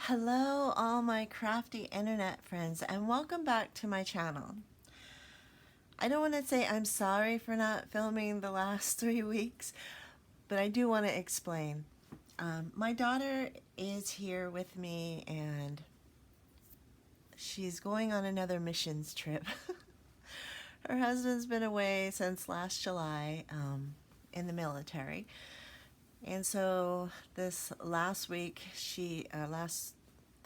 Hello, all my crafty internet friends, and welcome back to my channel. I don't want to say I'm sorry for not filming the last 3 weeks, but I do want to explain. My daughter is here with me, and she's going on another missions trip. Her husband's been away since last July in the military. And so this last week, last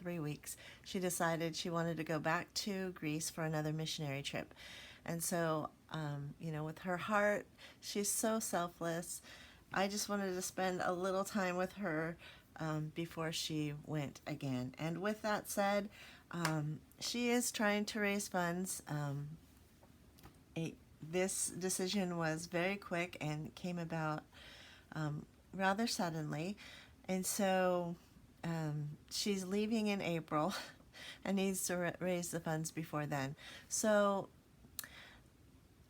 3 weeks, she decided she wanted to go back to Greece for another missionary trip. And so, with her heart, she's so selfless. I just wanted to spend a little time with her before she went again. And with that said, she is trying to raise funds. This decision was very quick and came about rather suddenly, and so she's leaving in April and needs to raise the funds before then. So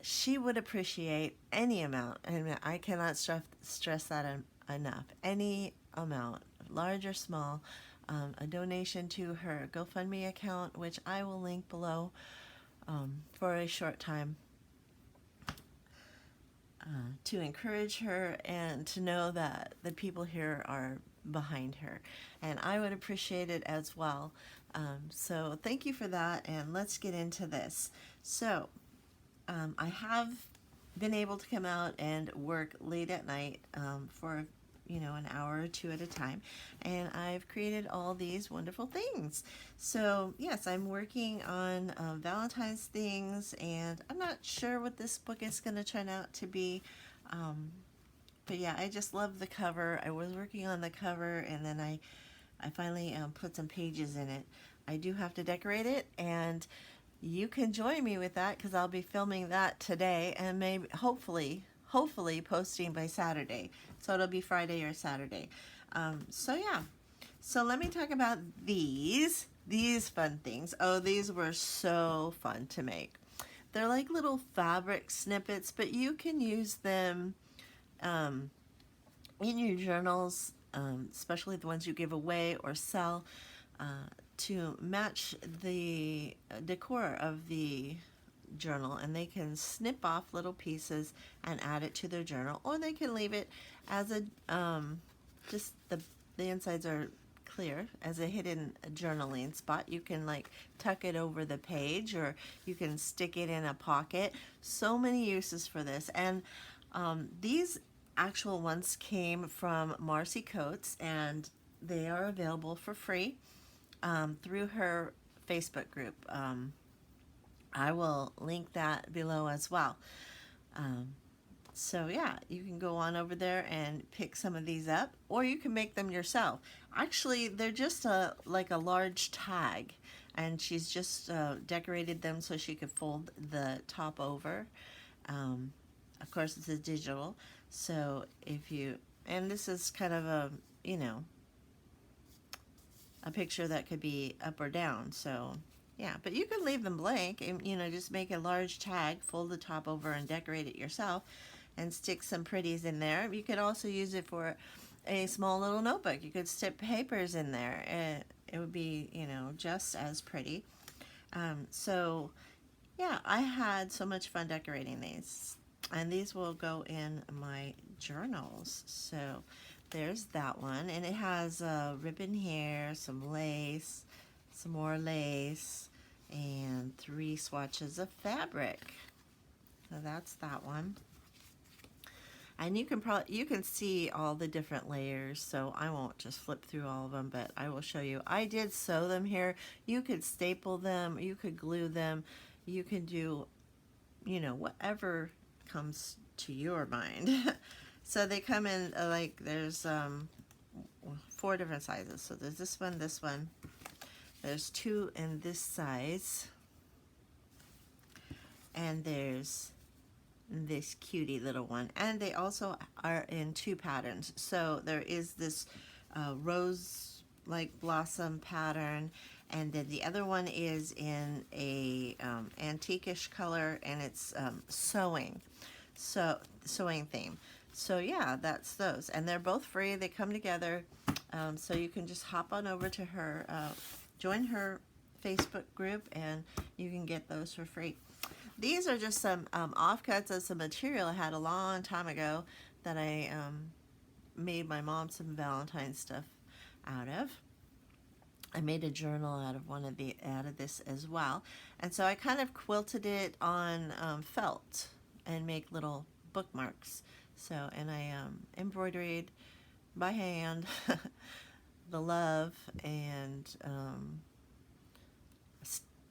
she would appreciate any amount, and I cannot stress that enough. Any amount, large or small, a donation to her GoFundMe account, which I will link below for a short time. To encourage her and to know that the people here are behind her, and I would appreciate it as well. So thank you for that, and let's get into this. So I have been able to come out and work late at night for an hour or two at a time, and I've created all these wonderful things. So yes, I'm working on Valentine's things, and I'm not sure what this book is going to turn out to be, but yeah, I just love the cover. I was working on the cover, and then I finally put some pages in it. I do have to decorate it, and you can join me with that because I'll be filming that today, and maybe hopefully posting by Saturday. So it'll be Friday or Saturday. So yeah. So let me talk about these fun things. Oh, these were so fun to make. They're like little fabric snippets, but you can use them in your journals, especially the ones you give away or sell, to match the decor of the journal, and they can snip off little pieces and add it to their journal, or they can leave it as a just the insides are clear as a hidden journaling spot. You can like tuck it over the page, or you can stick it in a pocket. So many uses for this, and these actual ones came from Marcy Coats, and they are available for free through her Facebook group. I will link that below as well. So yeah, you can go on over there and pick some of these up, or you can make them yourself. Actually, they're just like a large tag, and she's just decorated them so she could fold the top over. Of course, it's a digital, so and this is kind of a a picture that could be up or down, so yeah, but you can leave them blank and just make a large tag, fold the top over, and decorate it yourself, and stick some pretties in there. You could also use it for a small little notebook. You could stick papers in there, and it would be just as pretty. So yeah, I had so much fun decorating these, and these will go in my journals. So there's that one, and it has ribbon here, some lace, some more lace, and 3 swatches of fabric. So that's that one. And you can see all the different layers, so I won't just flip through all of them, but I will show you. I did sew them here. You could staple them, you could glue them, you can do whatever comes to your mind. So they come in there's 4 different sizes. So there's this one, there's 2 in this size, and there's this cutie little one, and they also are in 2 patterns. So there is this rose like blossom pattern, and then the other one is in a antiquish color, and it's sewing theme. So yeah, that's those, and they're both free. They come together. So you can just hop on over to her, join her Facebook group, and you can get those for free. These are just some offcuts of some material I had a long time ago that I made my mom some Valentine stuff out of. I made a journal out of this as well, and so I kind of quilted it on felt and make little bookmarks. So, and I embroidered by hand the love, and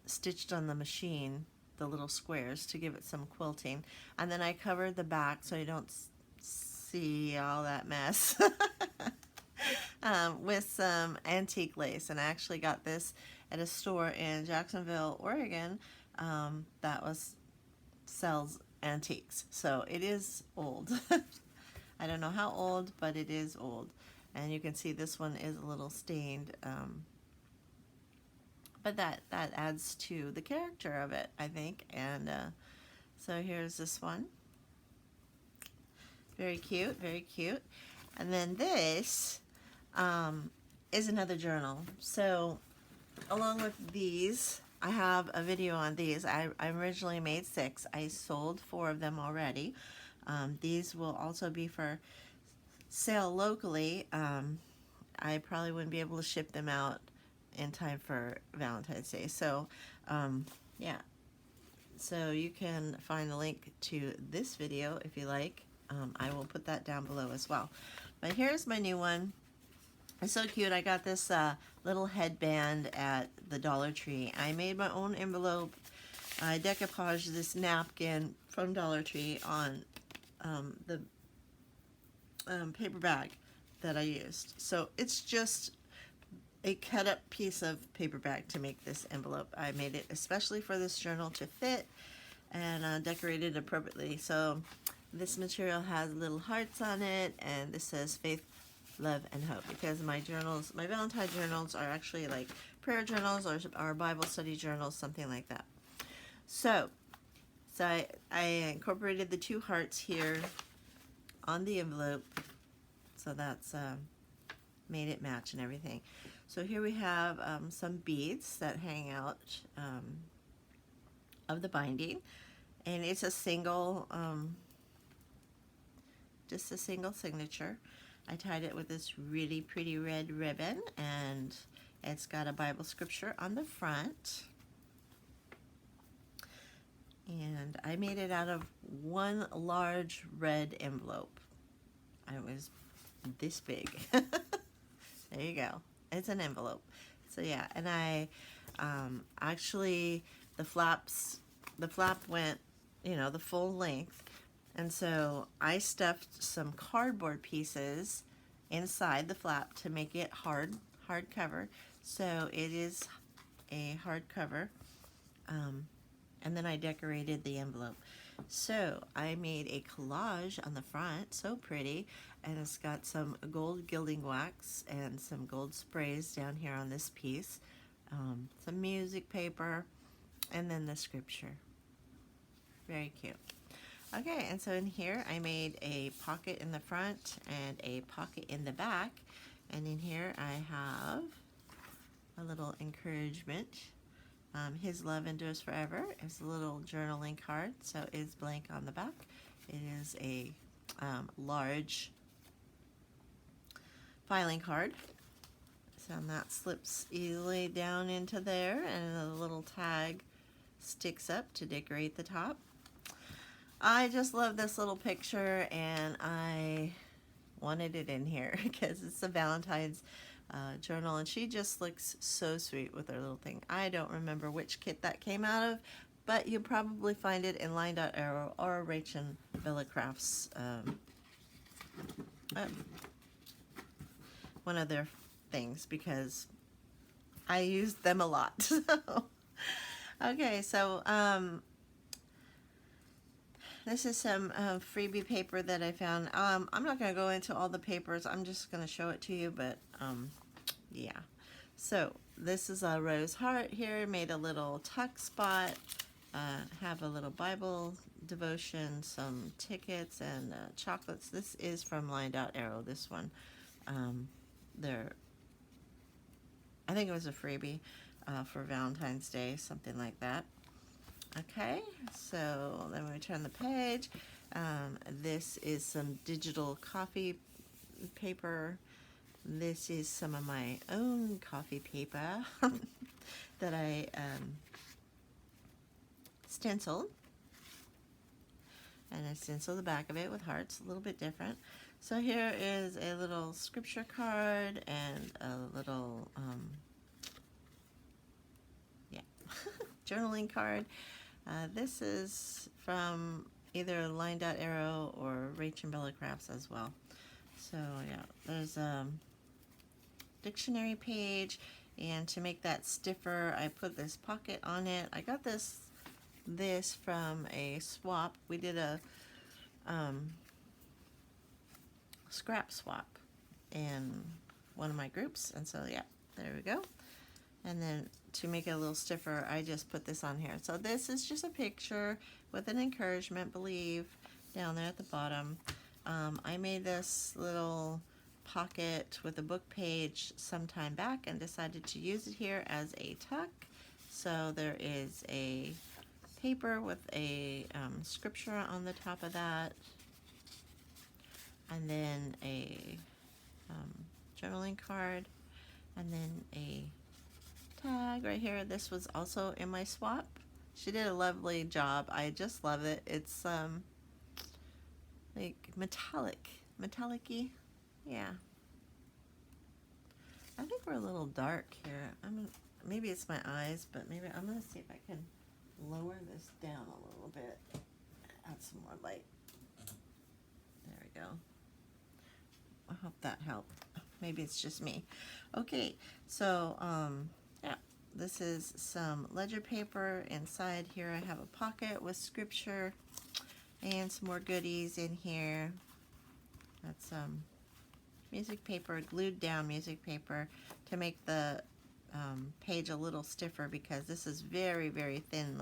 stitched on the machine the little squares to give it some quilting, and then I covered the back so you don't see all that mess. With some antique lace, and I actually got this at a store in Jacksonville, Oregon, that sells antiques. So it is old. I don't know how old, but it is old, and you can see this one is a little stained, but that adds to the character of it, I think. And so here's this one, very cute, very cute. And then this is another journal. So along with these, I have a video on these. I originally made 6. I sold 4 of them already. These will also be for sale locally. I probably wouldn't be able to ship them out in time for Valentine's Day. So yeah, so you can find the link to this video if you like. I will put that down below as well. But here's my new one. It's so cute. I got this little headband at the Dollar Tree. I made my own envelope. I decoupaged this napkin from Dollar Tree on the paper bag that I used. So it's just a cut up piece of paper bag to make this envelope. I made it especially for this journal to fit, and decorated appropriately. So this material has little hearts on it, and this says faith, love, and hope, because my journals, my Valentine journals, are actually like prayer journals or Bible study journals, something like that. So I incorporated the 2 hearts here on the envelope, so that's made it match and everything. So here we have some beads that hang out of the binding, and it's a single, just a single signature. I tied it with this really pretty red ribbon, and it's got a Bible scripture on the front. And I made it out of one large red envelope. It was this big. There you go. It's an envelope. So yeah, and I actually, the flap went, you know, the full length. And so I stuffed some cardboard pieces inside the flap to make it hard cover. So it is a hard cover. And then I decorated the envelope. So I made a collage on the front, so pretty, and it's got some gold gilding wax and some gold sprays down here on this piece, some music paper, and then the scripture. Very cute. Okay, and so in here I made a pocket in the front and a pocket in the back, and in here I have a little encouragement. His love endures forever. It's a little journaling card, so it's blank on the back. It is a large filing card, so that slips easily down into there, and a little tag sticks up to decorate the top. I just love this little picture, and I wanted it in here because it's a Valentine's journal, and she just looks so sweet with her little thing. I don't remember which kit that came out of, but you'll probably find it in Line.Arrow or Rach and Bella Crafts, one of their things, because I used them a lot. Okay, so this is some freebie paper that I found. I'm not going to go into all the papers. I'm just going to show it to you, but yeah. So this is a rose heart here. Made a little tuck spot. Have a little Bible devotion, some tickets, and chocolates. This is from Line.Arrow, this one. their, I think it was a freebie for Valentine's Day, something like that. Okay, so then we turn the page. This is some digital coffee paper. This is some of my own coffee paper that I stenciled. And I stenciled the back of it with hearts, a little bit different. So here is a little scripture card and a little, journaling card. This is from either Line Dot Arrow or Rach and Bella Crafts as well. So yeah, there's a dictionary page, and to make that stiffer, I put this pocket on it. I got this from a swap. We did a scrap swap in one of my groups, and so yeah, there we go. And then to make it a little stiffer, I just put this on here. So this is just a picture with an encouragement, believe, down there at the bottom. I made this little pocket with a book page some time back and decided to use it here as a tuck. So there is a paper with a scripture on the top of that, and then a journaling card, and then a tag right here. This was also in my swap. She did a lovely job. I just love it. It's like metallic-y. Yeah. I think we're a little dark here. Maybe it's my eyes, but maybe I'm gonna see if I can lower this down a little bit. Add some more light. There we go. I hope that helped. Maybe it's just me. Okay, so yeah, this is some ledger paper. Inside here I have a pocket with scripture and some more goodies in here. That's music paper, glued down music paper to make the page a little stiffer, because this is very, very thin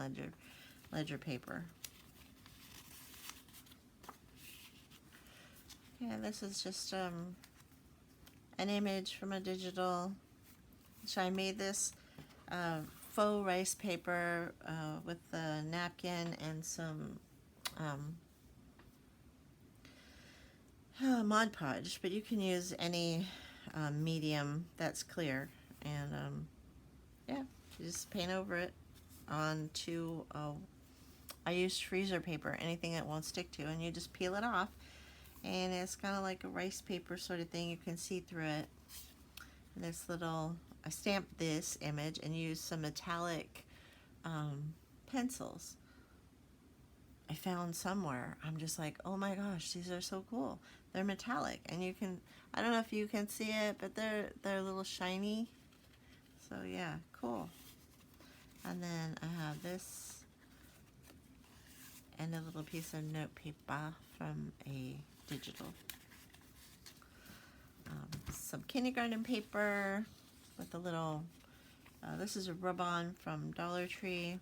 ledger paper. Yeah, this is just an image from a digital. So I made this faux rice paper with a napkin and some Mod Podge, but you can use any medium that's clear, and yeah, you just paint over it onto I used freezer paper, anything that won't stick to, and you just peel it off, and it's kind of like a rice paper sort of thing. You can see through it. And this little, I stamped this image and used some metallic pencils I found somewhere. I'm just like, oh my gosh, these are so cool. They're metallic, and you can, I don't know if you can see it, but they're a little shiny. So yeah, cool. And then I have this and a little piece of note paper from a digital. Some kindergarten paper with a little, this is a rub-on from Dollar Tree.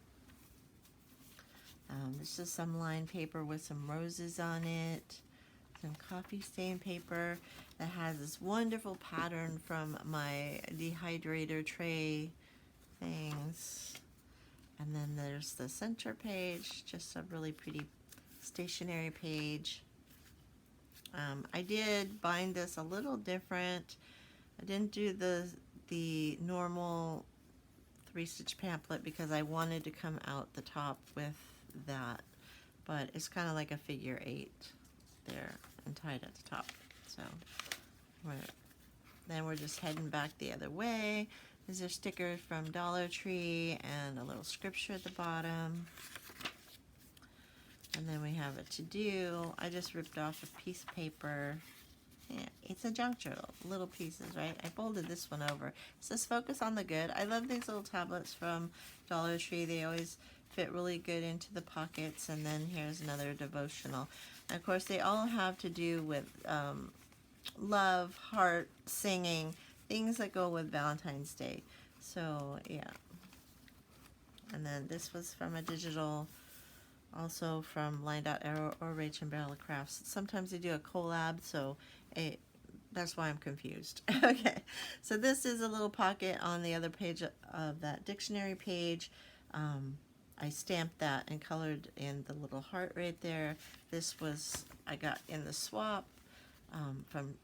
This is some lined paper with some roses on it. Some coffee stain paper that has this wonderful pattern from my dehydrator tray things. And then there's the center page, just a really pretty stationery page. I did bind this a little different. I didn't do the normal 3-stitch pamphlet because I wanted to come out the top with that, but it's kind of like a figure 8 there and tied at the top. So then we're just heading back the other way. These are stickers from Dollar Tree and a little scripture at the bottom. And then we have a to-do. I just ripped off a piece of paper. Yeah, it's a junk journal, little pieces, right? I folded this one over. It says focus on the good. I love these little tablets from Dollar Tree. They always fit really good into the pockets. And then here's another devotional. And of course, they all have to do with love, heart, singing, things that go with Valentine's Day. So yeah. And then this was from a digital, also from Line Dot Arrow or Rach and Bella Crafts. Sometimes they do a collab, so That's why I'm confused. Okay, so this is a little pocket on the other page of that dictionary page. I stamped that and colored in the little heart right there. This was, I got in the swap from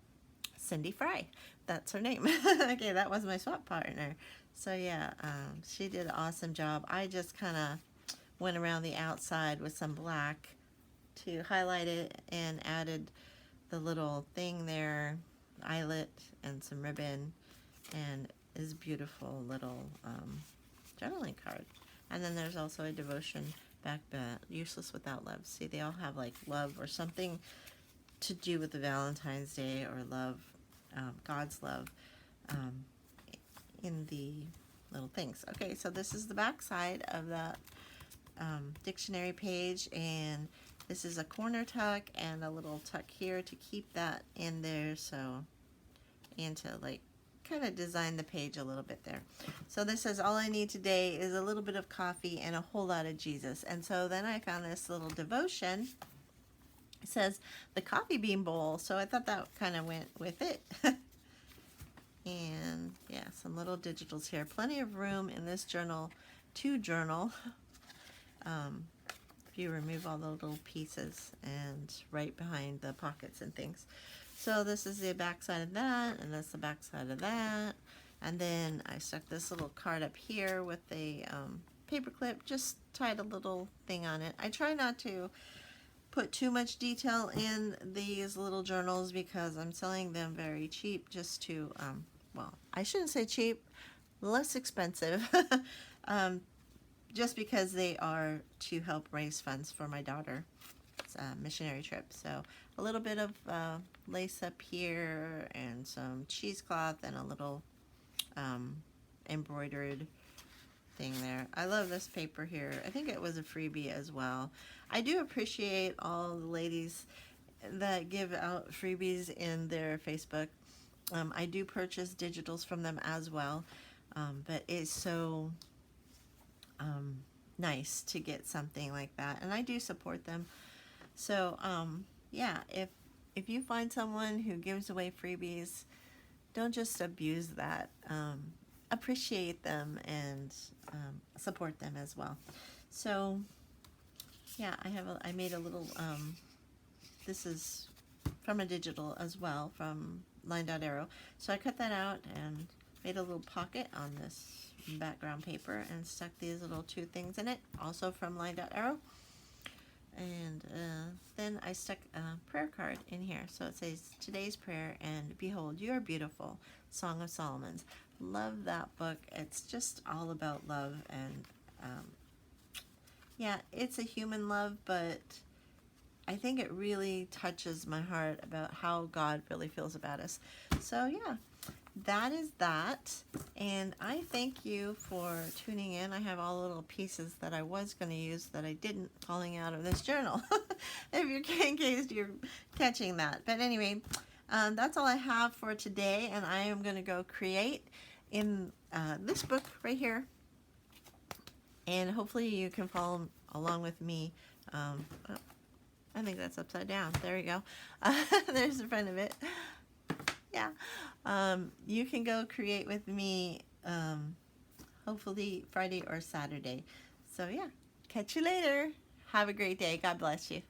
Cindy Fry. That's her name. Okay, that was my swap partner. So yeah, she did an awesome job. I just kind of went around the outside with some black to highlight it and added the little thing there, eyelet and some ribbon, and is beautiful little journaling card. And then there's also a devotion back, useless without love. See, they all have like love or something to do with the Valentine's Day or love, God's love, in the little things. Okay, so this is the back side of that dictionary page, and this is a corner tuck and a little tuck here to keep that in there, so, and to like kind of design the page a little bit there. So this says, all I need today is a little bit of coffee and a whole lot of Jesus. And so then I found this little devotion. It says the coffee bean bowl, so I thought that kind of went with it. And yeah, some little digitals here. Plenty of room in this journal to journal. If you remove all the little pieces and right behind the pockets and things. So this is the back side of that, and that's the back side of that. And then I stuck this little card up here with a paper clip, just tied a little thing on it. I try not to put too much detail in these little journals because I'm selling them very cheap, just to, well, I shouldn't say cheap, less expensive, just because they are to help raise funds for my daughter's missionary trip. So a little bit of lace up here and some cheesecloth and a little embroidered thing there. I love this paper here. I think it was a freebie as well. I do appreciate all the ladies that give out freebies in their Facebook. I do purchase digitals from them as well, but it's so nice to get something like that, and I do support them. So yeah, if you find someone who gives away freebies, don't just abuse that. Appreciate them and support them as well. So yeah, I made a little, this is from a digital as well, from Line Dot Arrow. So I cut that out and made a little pocket on this background paper and stuck these little two things in it, also from Line Dot Arrow. And then I stuck a prayer card in here. So it says, today's prayer, and behold, you are beautiful, Song of Solomon's. Love that book. It's just all about love, and yeah, it's a human love, but I think it really touches my heart about how God really feels about us. So yeah, that is that, and I thank you for tuning in. I have all the little pieces that I was going to use that I didn't, falling out of this journal, in case you're catching that. But anyway, that's all I have for today, and I am going to go create in this book right here, and hopefully you can follow along with me. I think that's upside down. There we go. There's the front of it. Yeah. You can go create with me, hopefully Friday or Saturday. So yeah, catch you later. Have a great day. God bless you.